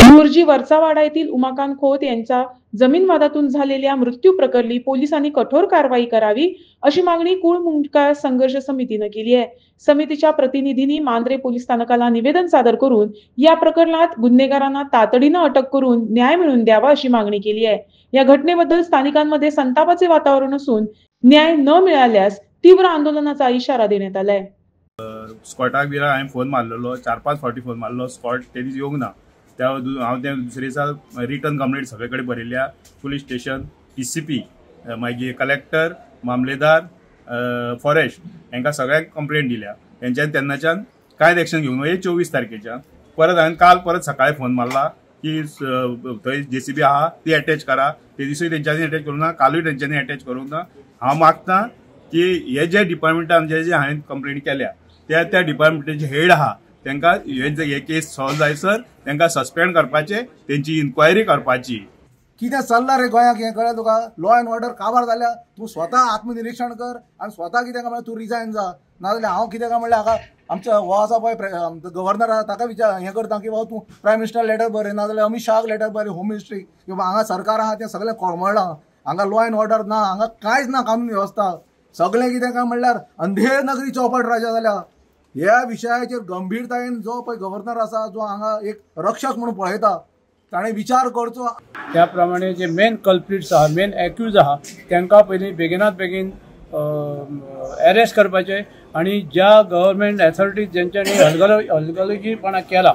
मुर्जी वरचावाडा येथील उमाकांत खोत यांच्या जमीन वादातून झालेल्या मृत्यू प्रकरणी पोलिसांनी कठोर कारवाई करावी अशी मागणी कुळ मुंडका संघर्ष समितीने केली आहे। समितीच्या प्रतिनिधींनी मांद्रे पोलीस स्थानकाला निवेदन सादर करून या प्रकरणात गुन्हेगारांना तातडीने अटक करून न्याय मिळवून द्यावा अशी मागणी केली आहे। या घटनेबद्दल स्थानिकांमध्ये संतापाचे वातावरण असून न्याय न मिळाल्यास तीव्र आंदोलनाचा इशारा देण्यात आलाय। स्कॉटाक बिरा हांवें फोन मारलेलो 4-5 फावटी फोन मारलो, स्कॉट तेणी येवंक ना। हांव ते दुसरे दिसा रिटर्न कंप्लेंट सगळे कडेन बरयल्या, पुलीस स्टेशन, PCP, मागीर कलेक्टर, मामलेदार, फॉरेस्ट हांकां सगळ्यांक कंप्लेंट दिल्या। तेंच्यान तेन्नाच्यान कांयच एक्शन घेवंक ना। 24 तारखेच्यान परत हांवें काल परत सकाळी फोन मारला की थंय JCB आहा ती अटॅच करा। ते दिसूय तेंच्यांनी अटॅच करूंक ना, कालूय तेंच्यांनी अटॅच करूंक ना। हांव मागता की हे जे डिपार्टमेंटान जे हांवें कंप्लेंट केल्या त्या डिपार्टमेंटाचे हेड आहा तांकां हे केस सॉल्व जायसर तांकां सस्पेंड करपाचे, तेंची इन्क्वायरी करपाची। कितें चल्लां रे गोंयाक हें कळ्ळें तुका? लॉ एंड ऑर्डर काबार जाल्या। तूं स्वता आत्मनिरीक्षण कर आनी स्वता कितें काय म्हणल्यार तूं रिजायन जा, नाजाल्यार हांव कितें काय म्हणल्यार हाका आमच्या हो आसा पळय गव्हर्नर आसा ताका हें करता की बाबा तूं प्रायम मिनिस्टर लेटर बरय, नाजाल्यार अमित शाहाक लेटर बरय, होम मिनिस्ट्री, की बाबा हांगा सरकार आहा तें सगळें कोळमळ्ळां, हांगा लॉ एंड ऑर्डर ना, हांगा कांयच ना कानून वेवस्था। सगळें कितें काय म्हणल्यार अंधेर नगरी चौपट राजा जाल्या। ह्या विशयाचेर गंभीरतायेन जो पळय गव्हर्नर आसा, जो हांगा एक रक्षक म्हणून पळयता, ताणें विचार करचो। त्या प्रमाणे जे मेन कल्प्रिट्स आहा, मेन एक्यूज आहा, तांकां पयलीं बेगिनात बेगीन अरेस्ट करपाचे आनी ज्या गव्हर्नमेंट अथॉरिटीज जेंच्यांनी हलगर्जीपणा केला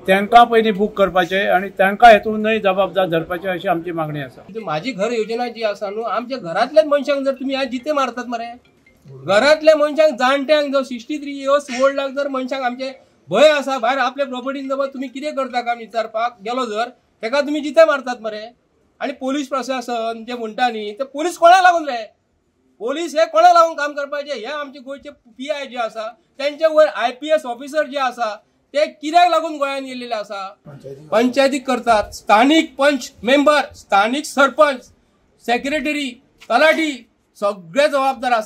तांकां पयलीं बूक करपाचे आनी तांकां हेतूनय जबाबदार धरपाचे अशी आमची मागणी आसा। माझी घर योजना जी आसा न्हू, आमच्या घरातल्याच मनशांक जर तुम्ही आज जिते मारतात मरे, घरातल्या मनशांक जाणट्यांक जो 63 इयर्स ओल्डाक जर मनशांक आमचे भय आसा भायर आपल्या प्रॉपर्टीन जवळ तुम्ही कितें करता काम विचारपाक गेलो जर तेका तुम्ही जिते मारतात मरे। आणि पोलीस प्रशासन जे म्हणटा न्ही ते पोलीस कोणाक लागून रे? पोलीस हे कोणाक लागून काम करपाचे? हे आमचे गोंयचे PI जे आसा त्यांच्या वयर IPS ऑफिसर जे आसा ते कित्याक लागून गोंयान येयलेले आसा? पंचायतीक करतात, स्थानिक पंच मेंबर, स्थानिक सरपंच, सेक्रेटरी, तलाठी सगळे जबाबदार आसा।